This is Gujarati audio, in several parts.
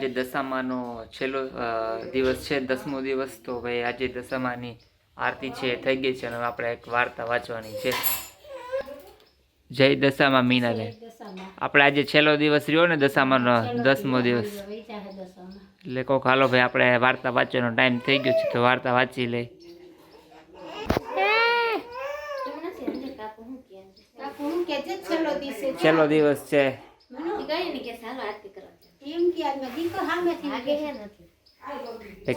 આજે દશામાનો છેલ્લો દિવસ છે, 10મો દિવસ. તો ભાઈ આજે દશામાની આરતી છે થઈ ગઈ છે અને આપણે એક વાર્તા વાંચવાની છે. જય દશામાં મીનાબેન. આપણે આજે છેલ્લો દિવસ રહ્યો ને દશામાનો 10મો દિવસ, એટલે કોક હાલો ભાઈ આપણે વાર્તા વાંચવાનો ટાઈમ થઈ ગયો છે તો વાર્તા વાંચી લઈ. છેલ્લો દિવસ છે.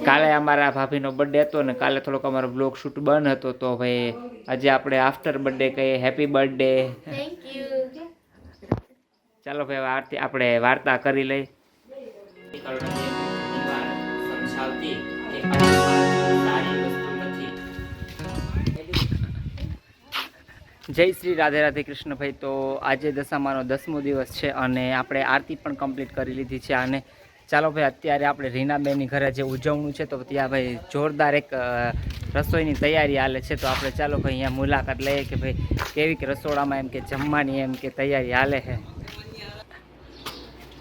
કાલે અમારા ભાભીનો બર્થડે હતો ને કાલે થોડોક અમારો બ્લોગ શૂટ બંધ હતો, તો ભાઈ આજે આપણે આફ્ટર બર્થડે કહીએ હેપી બર્થડે. ચાલો ભાઈ આરતી આપણે વાર્તા કરી લઈ. જય શ્રી રાધે રાધે કૃષ્ણ ભાઈ. તો આજે દશામાનો 10મો દિવસ છે અને આપણે આરતી પણ કમ્પ્લીટ કરી લીધી છે. અને ચાલો ભાઈ અત્યારે આપણે રીનાબેનની ઘરે જે ઉજવણું છે તો ત્યાં ભાઈ જોરદાર એક રસોઈની તૈયારી હાલે છે. તો આપણે ચાલો ભાઈ અહીંયા મુલાકાત લઈએ કે ભાઈ કેવી કે રસોડામાં એમ કે જમવાની એમ કે તૈયારી હાલે છે.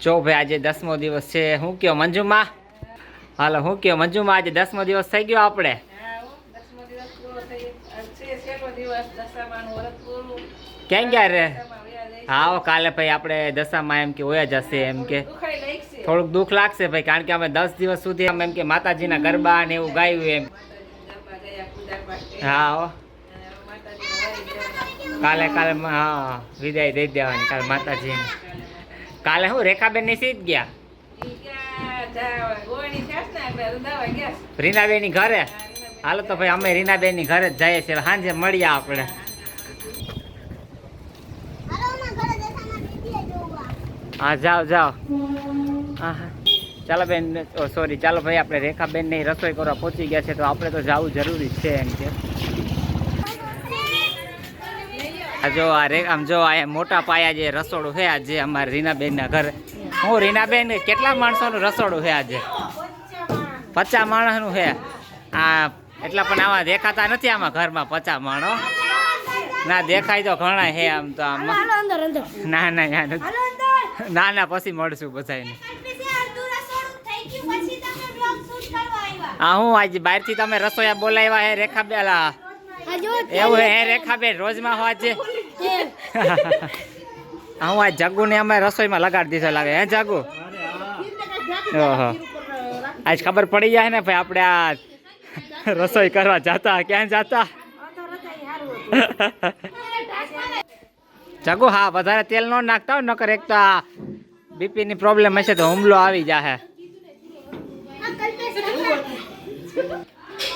જો ભાઈ આજે 10મો દિવસ છે. શું કહો મંજુમાં? હાલો શું કહો મંજુમાં? આજે 10મો દિવસ થઈ ગયો આપણે. ક્યાં ગયા રે? હા કાલે ભાઈ આપણે દશામાં એમ કે હોયા જશે, એમ કે થોડુંક દુઃખ લાગશે ભાઈ, કારણ કે અમે 10 દિવસ સુધી એમ કે માતાજીના ગરબા ને એવું ગાયું એમ. હા કાલે હા વિદાય દઈ દેવાની કાલે માતાજીને. કાલે હું રેખાબેન ની સીધ ગયા રીનાબેન ની ઘરે. હાલો તો ભાઈ અમે રીનાબેન ની ઘરે જ જઈએ છીએ, સાંજે મળીએ આપણે. હા જાઓ. હા ચાલો બેન, સોરી ચાલો ભાઈ આપણે રેખાબેન ની રસોઈ કરવા પહોંચી ગયા છે તો આપણે તો જવું જરૂરી છે એમ કે. જો આમ જો આ મોટા પાયા જે રસોડું છે આજે અમારે રીનાબેન ના ઘરે. હું રીનાબેન કેટલા માણસોનું રસોડું છે આજે? 50 માણસનું છે. આ એટલા પણ આમાં દેખાતા નથી આમાં ઘરમાં 50 માણો. ના દેખાય તો ઘણા છે આમ તો આમાં. ના પછી મળશું બધાને. હા હું આજે બહારથી તમે રસોઈયા બોલાવ્યા હે રેખાબેન? એવું હે રેખાબેન રોજમાં હું આજે હું આ જગ્ગુ ને અમે રસોઈમાં લગાડી દીધો લાગે હે જગ્ગુ? ઓહો આજ ખબર પડી જાય ને ભાઈ આપણે આ રસોઈ કરવા જાતા. ક્યાં જાતા જગ્ગુ? હા વધારે તેલ ન નાખતા હોય નકર એક તો બીપી ની પ્રોબ્લેમ હશે તો હુમલો આવી જાય.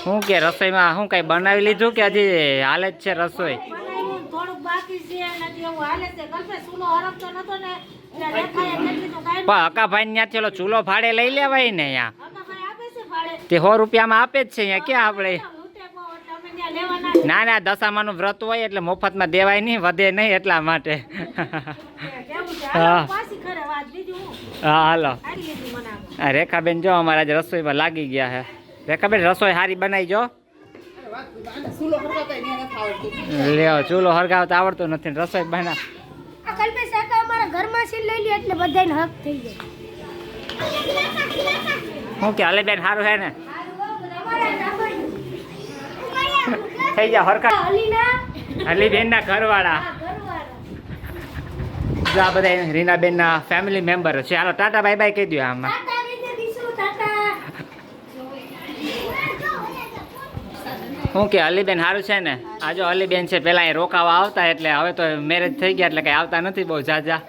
શું કે રસોઈમાં શું કઈ બનાવી લીધું કે હજી હાલે જ છે રસોઈ? હકાભાઈ ત્યાંથી ઓલો ચૂલો ભાડે લઈ લેવાય ને અહીંયા તે 100 રૂપિયામાં આપે જ છે અહીંયા. ક્યાં આપણે ના દશામાનું વ્રત હોય એટલે મફતમાં દેવાય નહીં, વધે નહીં એટલા માટે. હા હાલો રેખાબેન જો અમારા આજે રસોઈમાં લાગી ગયા છે. રેખાબેન રસોઈ સારી બનાવી જો. લ્યો ચૂલો હરગાવતા આવડતો નથી રસોઈ બના. શું કે હલે બેન સારું છે ને? થઈ જાવ હરકા. હલીબેન ના ઘરવાળા આ બધા રીનાબેન ના ફેમિલી મેમ્બર છે. હાલો ટાટા બાય બાય કહી દો આમાં. શું કે અલીબેન સારું છે ને? આ જો અલીબેન છે પેલા અહીં રોકાવા આવતા એટલે હવે તો મેરેજ થઈ ગયા એટલે કઈ આવતા નથી બહુ જાજા.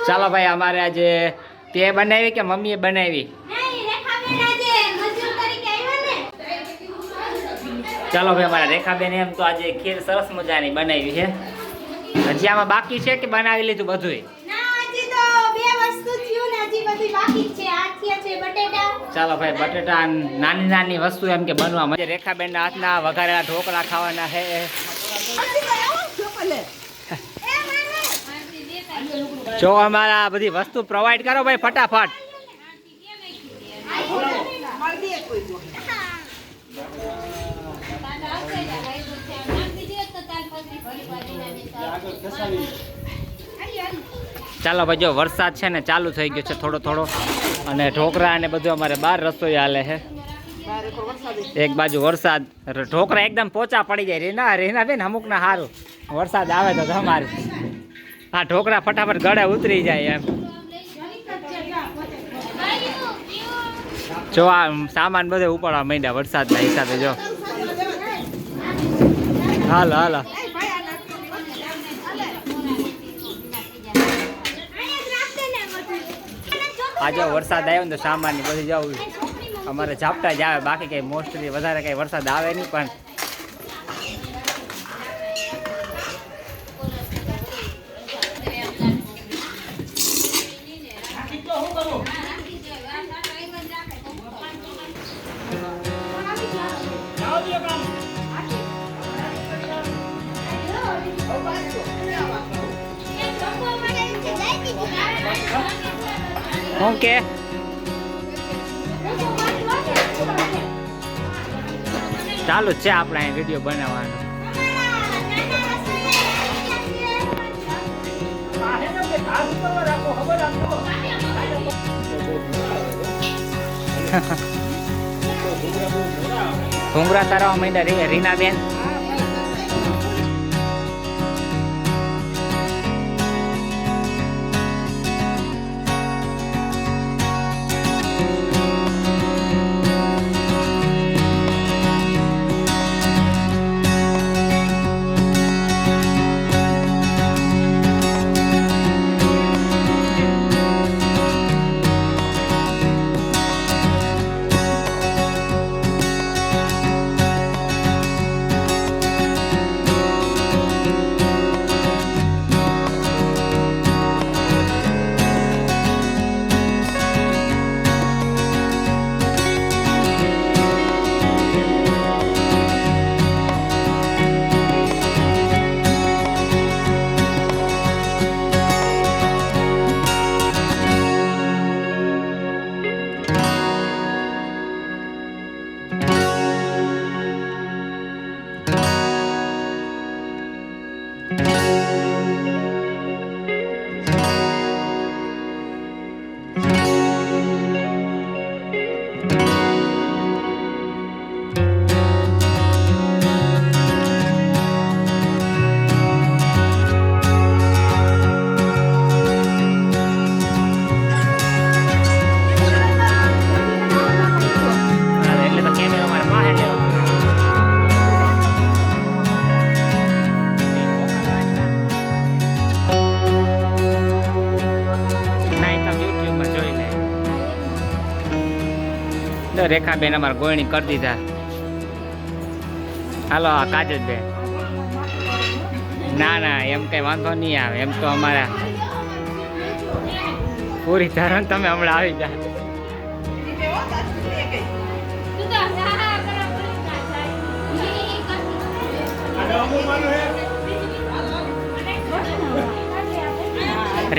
ચાલો ભાઈ અમારે આજે તે બનાવી કે મમ્મીએ બનાવી? ચાલો ભાઈ અમારા રેખાબેન એમ તો આજે ખીર સરસ મજાની બનાવી છે. હજી આમાં બાકી છે કે બનાવી લીધું બધું? ચાલો ભાઈ બટેટા નાની વસ્તુ એમ કે બનવા મજા. રેખાબેન ના હાથના વઘારેલા ઢોકળા ખાવાના છે. જો અમારા બધી વસ્તુ પ્રોવાઈડ કરો ભાઈ ફટાફટ. ચાલો ભાઈ, જો વરસાદ છે ને ચાલુ થઈ ગયો છે થોડો થોડો, અને ઢોકળા ને બધું અમારે બહાર રસોઈ હાલે છે. એક બાજુ વરસાદ, ઢોકળા એકદમ પોચા પડી જાય. રીના બેન અમુક ના સારું વરસાદ આવે તો તમારે આ ઢોકળા ફટાફટ ગળે ઉતરી જાય એમ. જો આ સામાન બધે ઉપાડવા માંડ્યા વરસાદના હિસાબે. જો હાલો હાલો, આ જો વરસાદ આવ્યો ને તો સામાન ની બધી જવું અમારે ઝાપટા જ આવે, બાકી કઈ મોસ્ટલી વધારે કઈ વરસાદ આવે નહીં. પણ ઓકે, ચાલુ જ છે આપણે અહીં વિડીયો બનાવવાનો. ઘૂંઘરા તારવા માંડ્યા રીના બેન. રેખાબેન અમારે ગોયણી કરી દીધા. હાલો કાજલ બેન. ના ના એમ કઈ વાંધો નહીં આવે, એમ તો અમારા પૂરી ધરણ તમે હમણાં આવી જાય.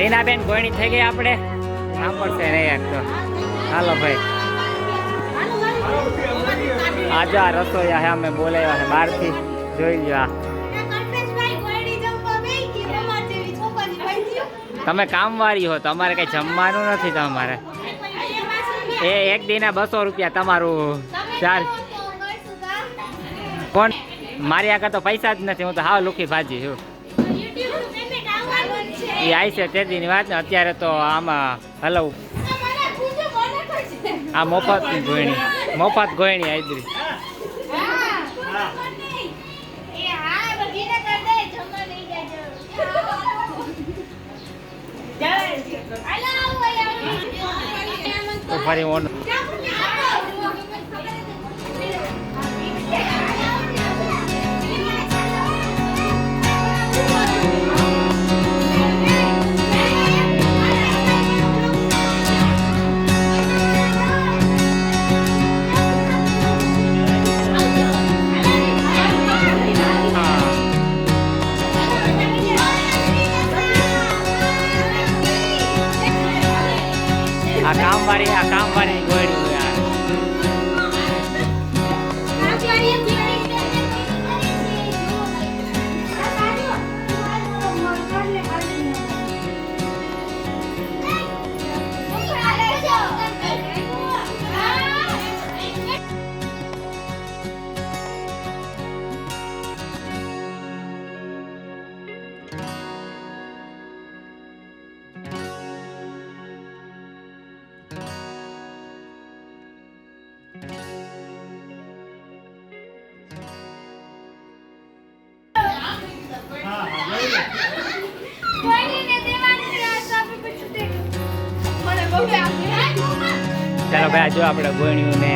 રીનાબેન ગોયણી થઈ ગઈ આપણે, સાંભળશે રે એક તો. હાલો ભાઈ, આજે આ રસોઈયા હે અમે બોલાવ્યા છે બહારથી, જોઈ લ્યો. તમે કામવાળી હો, તમારે કઈ જમવાનું નથી. તમારે એ એક દિના 200 રૂપિયા તમારું ચાર્જ. કોણ મારી આગળ તો પૈસા જ નથી, હું તો હાવ લુખી ભાજી છું. એ આવી છે તે દીની વાત ને, અત્યારે તો આમાં હલવું. આ મફત ગોયણી, મફત ગોયણી આદરી. તો ફરી ઓન આ કામવાળી ગોયડી યાર. ચાલો ભાઈ જો આપણે ગોણ્યું ને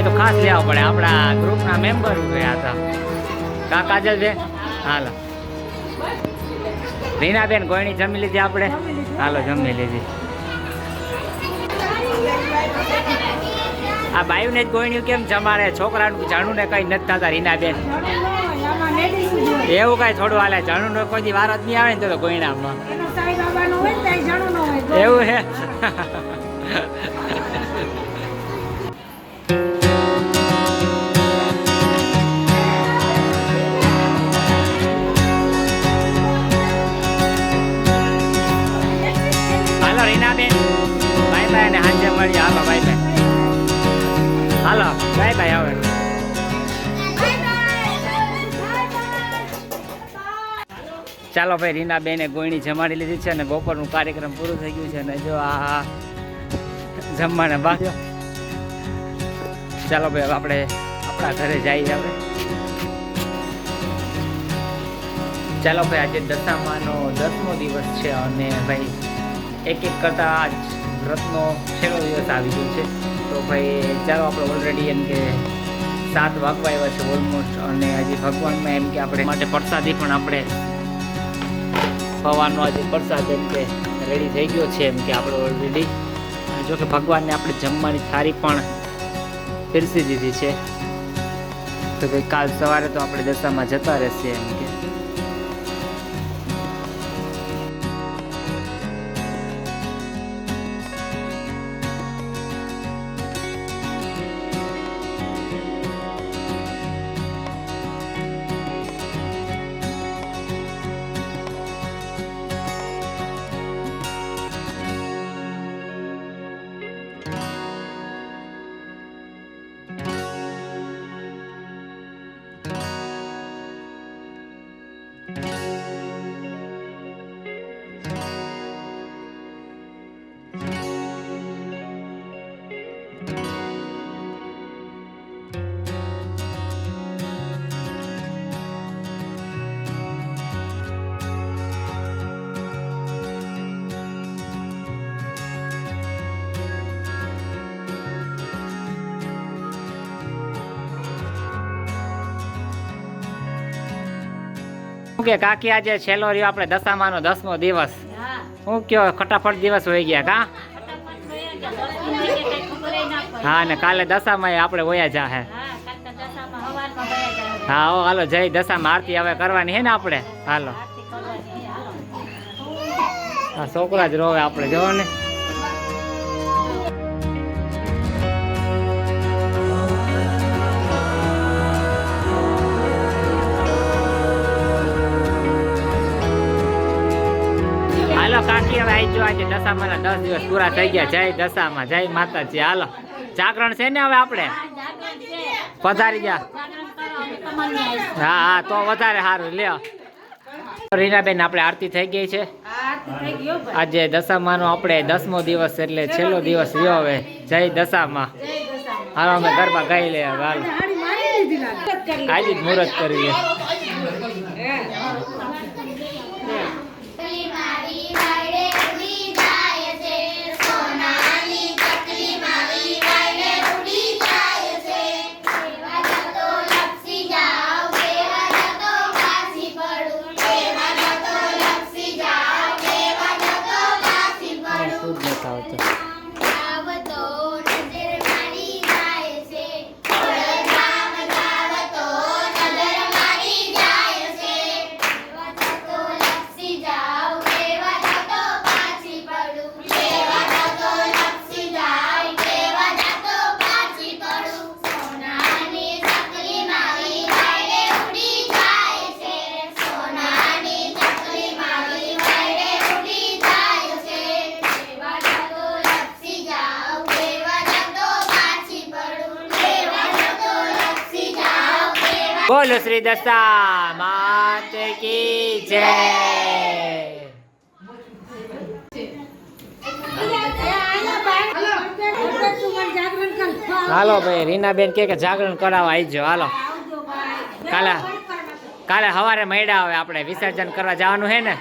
તો ખાસ લેવા પડે આપણા ગ્રુપના મેમ્બર ગયા હતા કા કાજલ બેન હાલો રીનાબેન ગોયણી જમી લીધી આપણે હાલો જમી લીધી આ બાયુને જ ગોયણ્યું કેમ જમાડે છોકરાનું જાણું ને કઈ નથી થતા રીનાબેન એવું કઈ થોડું હાલે જાણું નો કોઈ વાર જ નહીં આવે ને તો ગોયણામાં એવું હે હાલો બાય બાય હાલો બાય બાય હવે ચાલો ભાઈ રીનાબેને ગોયણી જમાડી લીધી છે અને બપોરનું કાર્યક્રમ પૂરું થઈ ગયું છે અને જો આ જમવાના બાકી ચાલો ભાઈ હવે આપણે આપણા ઘરે જઈએ આપણે ચાલો ભાઈ આજે દશામાનો 10મો દિવસ છે અને ભાઈ એક કરતા આજ વ્રતનો છેલ્લો દિવસ આવી ગયો છે તો ભાઈ ચાલો આપણે ઓલરેડી એમ કે 7 વાગવા આવ્યા છે ઓલમોસ્ટ અને હજી ભગવાનમાં એમ કે આપણે માટે પ્રસાદી પણ આપણે ખવાનો આજે પ્રસાદ એમ કે રેડી થઈ ગયો છે એમ કે આપણે ઓલરેડી જો કે ભગવાનને આપણે જમવાની થાળી પણ પીરસી દીધી છે તો ભાઈ કાલ સવારે તો આપણે દશામાં જતા રહેશે એમ કે કે કાકી આજે છેલ્લો રહ્યો આપણે દશામાનો 10મો દિવસ હું કયો ફટાફટ દિવસ હોઈ ગયા કા હા ને કાલે દશામાં આપણે વયા જા હે હા હાલો જય દશામાં આરતી હવે કરવાની હે ને આપણે હાલો હા છોકરા જ રોવે આપણે જોવો ને કાકી હવે આવી જો આજે દશામાના 10 દિવસ પૂરા થઈ ગયા જય દશામાં જય માતાજી હાલો જાગરણ છે ને હવે આપણે પધારી ગયા હા હા તો વધારે સારું લ્યો રીનાબેન આપણે આરતી થઈ ગઈ છે આજે દશામાનો આપણે 10મો દિવસ એટલે છેલ્લો દિવસ રહ્યો હવે જય દશામાં હાલો અમે ગરબા ગાઈ લે હાલો આજે જ મુહૂર્ત કરીએ બોલો શ્રી દશા માત કી જય. હાલો ભાઈ રીનાબેન કે જાગરણ કરાવવા આવી જાઓ. હાલો કાલે સવારે મળ્યા આવે આપણે વિસર્જન કરવા જવાનું છે ને.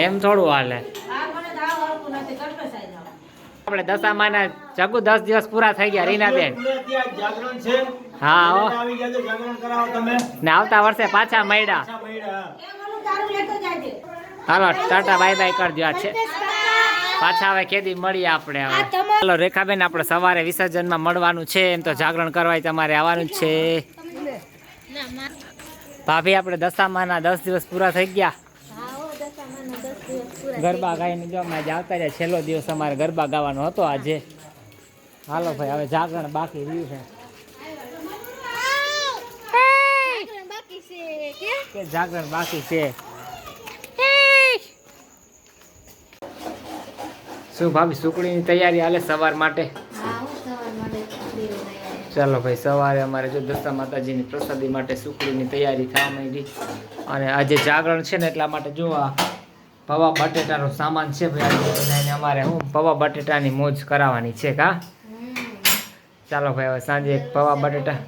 એમ થોડું હાલે. આપણે દશામાના જગુ 10 દિવસ પૂરા થઈ ગયા રીનાબેન. હા ને આવતા વર્ષે પાછા મળ્યા. હાલો ટાટા બાય બાય કરી દો. છે પાછા હવે કેદી મળીએ આપણે. હવે ચાલો રેખાબેન આપણે સવારે વિસર્જનમાં મળવાનું છે. એમ તો જાગરણ કરવા તમારે આવવાનું જ છે. ભાભી આપણે દશામાના 10 દિવસ પૂરા થઈ ગયા. ગરબા ગાઈને જો અમે આજે આવતા રહ્યા. છેલ્લો દિવસ અમારે ગરબા ગાવાનો હતો આજે. હાલો ભાઈ હવે જાગરણ બાકી રહ્યું છે. જાગરણ બાકી છે. શું ભાભી સુકડીની તૈયારી હાલે સવાર માટે? ચાલો ભાઈ સવારે અમારે જો દશા માતાજીની પ્રસાદી માટે સુકડીની તૈયારી થવા માંડી. અને આજે જાગરણ છે ને એટલા માટે જો આ પૌવા બટેટાનો સામાન છે ભાઈ. આજે બધાને અમારે હું પૌવા બટેટાની મોજ કરાવવાની છે. કા ચાલો ભાઈ હવે સાંજે પૌવા બટેટા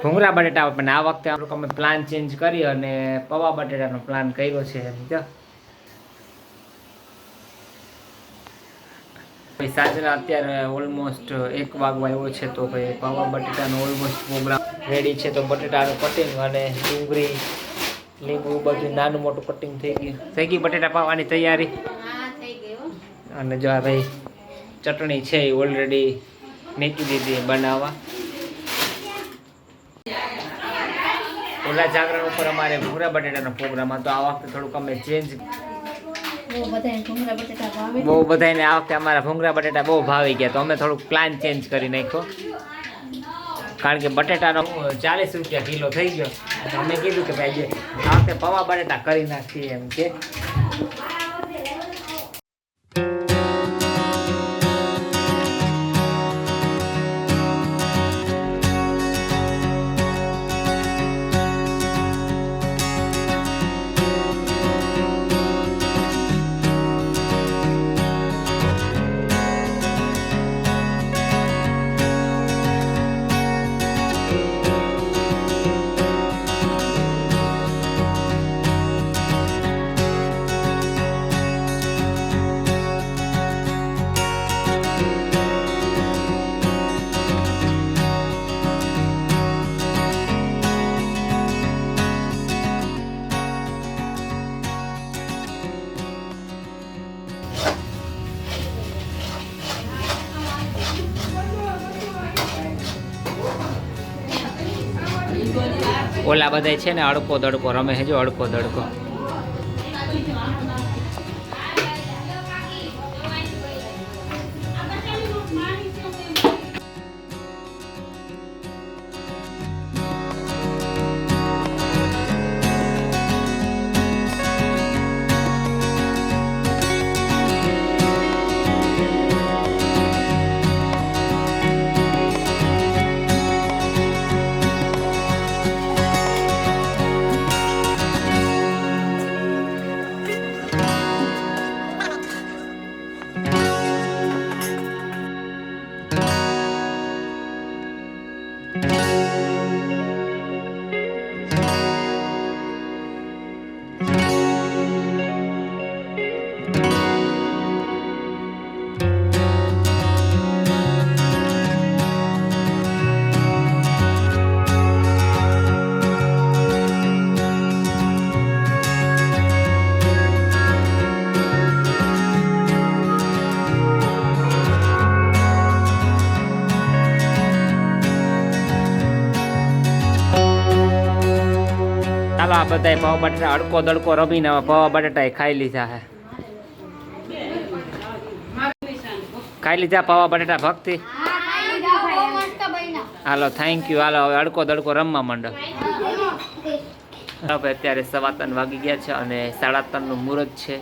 ભૂંગળા બટેટા પણ આ વખતે અમે પ્લાન ચેન્જ કરી અને પૌવા બટેટાનો પ્લાન કર્યો છે. સાંજના અત્યારે ઓલમોસ્ટ 1 વાગવા આવ્યો છે. તો ભાઈ પૌવા બટેટાનો ઓલમોસ્ટ પ્રોગ્રામ રેડી છે. તો બટેટાનું કટિંગ અને ડુંગળી લીંબુ બધું નાનું મોટું કટિંગ થઈ ગયું. થઈ ગઈ બટેટા પાવાની તૈયારી. અને જો આ ભાઈ ચટણી છે એ ઓલરેડી મેકી દીધી બનાવવા. ઓલા જાગરણ ઉપર અમારે ભૂંગળા બટેટાનો પ્રોગ્રામ હતો. આ વખતે થોડુંક અમે ચેન્જ બહુ બધાને આ વખતે અમારા ભૂંગળા બટેટા બહુ ભાવી ગયા. તો અમે થોડુંક પ્લાન ચેન્જ કરી નાખ્યો. કારણ કે બટેટાનો 40 રૂપિયા કિલો થઈ ગયો. અમે કીધું કે ભાઈ આ વખતે પૌવા બટેટા કરી નાખીએ એમ કે. ઓલા બધા છે ને અડકો દડકો રમે છે. જો અડકો દડકો. ચાલો આ બધા પૌવા બટેટા અડકો દડકો રમીને પૌવા બટેટા ખાઈ લીધા હે. ખાઈ લીધા પૌવા બટેટા ભક્તિ? હાલો થેન્ક યુ. હાલો હવે અડકો દડકો રમવા માંડો. હવે અત્યારે 3:15 વાગી ગયા છે અને 3:30 નું મુહૂર્ત છે.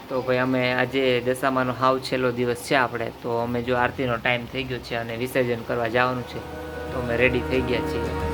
તો ભાઈ અમે આજે દશામાનો હાવ છેલ્લો દિવસ છે આપણે, તો અમે જો આરતીનો ટાઈમ થઈ ગયો છે અને વિસર્જન કરવા જવાનું છે, તો અમે રેડી થઈ ગયા છીએ.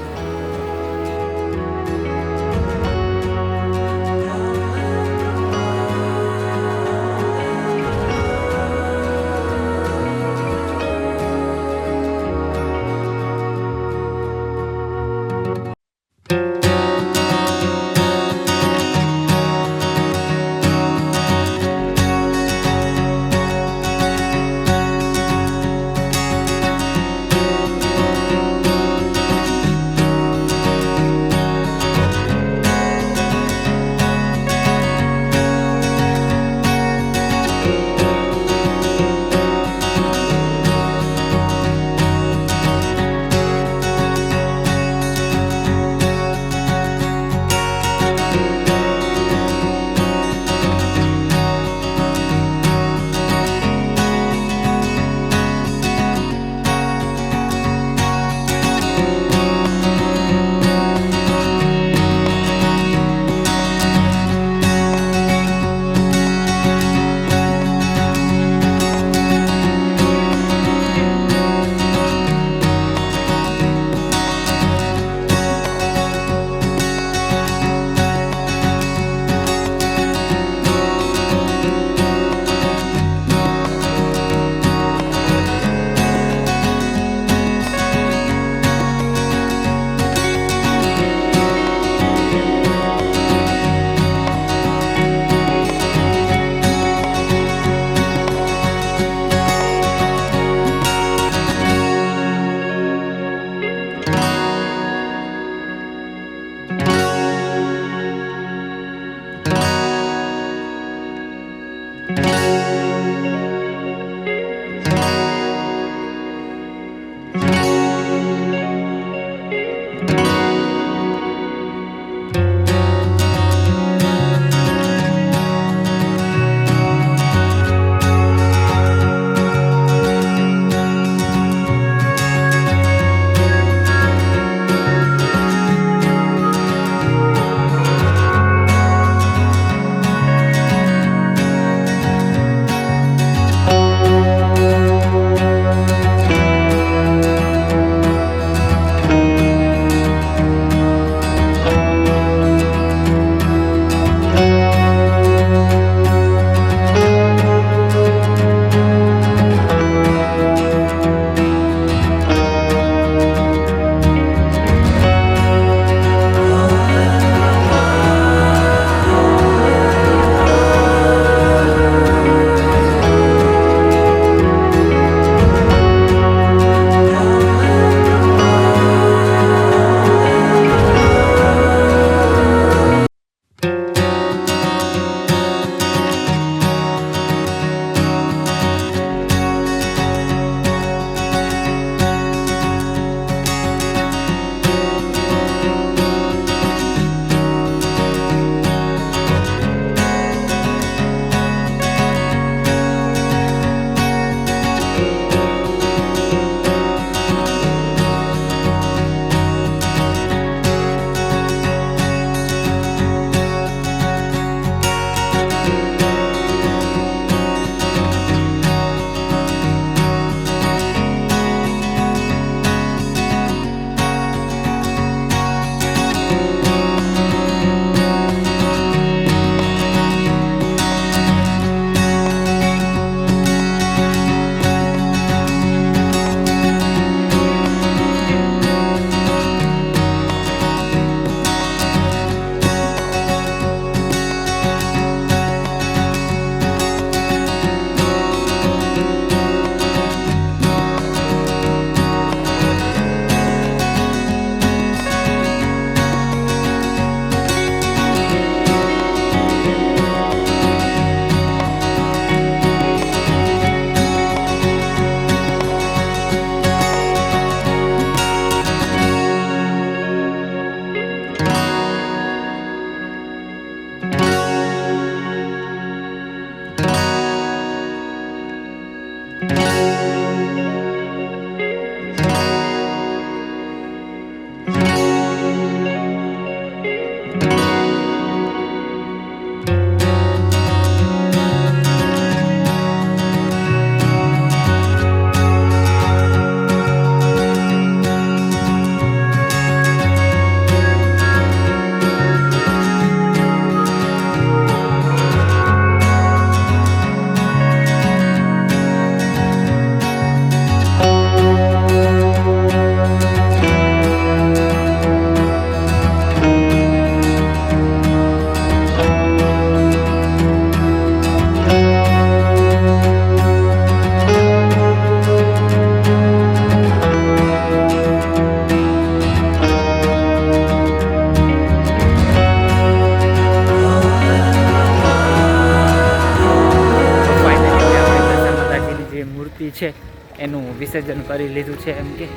મૂર્તિ છે એનું વિસર્જન કરી લીધું છે એમ કે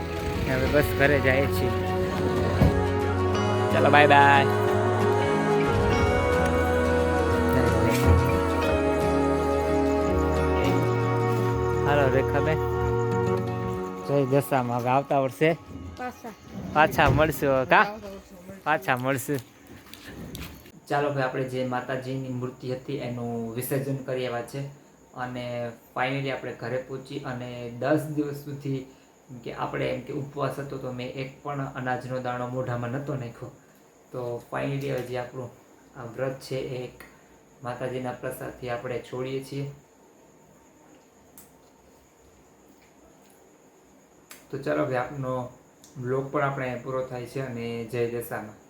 હવે બસ ઘરે જાય છીએ. ચાલો બાય બાય. હાલો રેખાબેન, જય દશામાં. હવે આવતા વર્ષે પાછા મળશું કા પાછા મળશું. ચાલો ભાઈ, આપણે જે માતાજીની મૂર્તિ હતી એનું વિસર્જન કરી આવ્યા છે અને ફાઇનલી આપણે ઘરે પહોંચી અને 10 દિવસ સુધી કે આપણે એમ કે ઉપવાસ હતો તો મેં એક પણ અનાજનો દાણો મોઢામાં નહોતો નાખ્યો. તો ફાઇનલી હજી આપણું આ વ્રત છે એ એક માતાજીના પ્રસાદથી આપણે છોડીએ છીએ. તો ચાલો ભાઈ, આપનો બ્લોગ પણ આપણે પૂરો થાય છે અને જય દશામાં.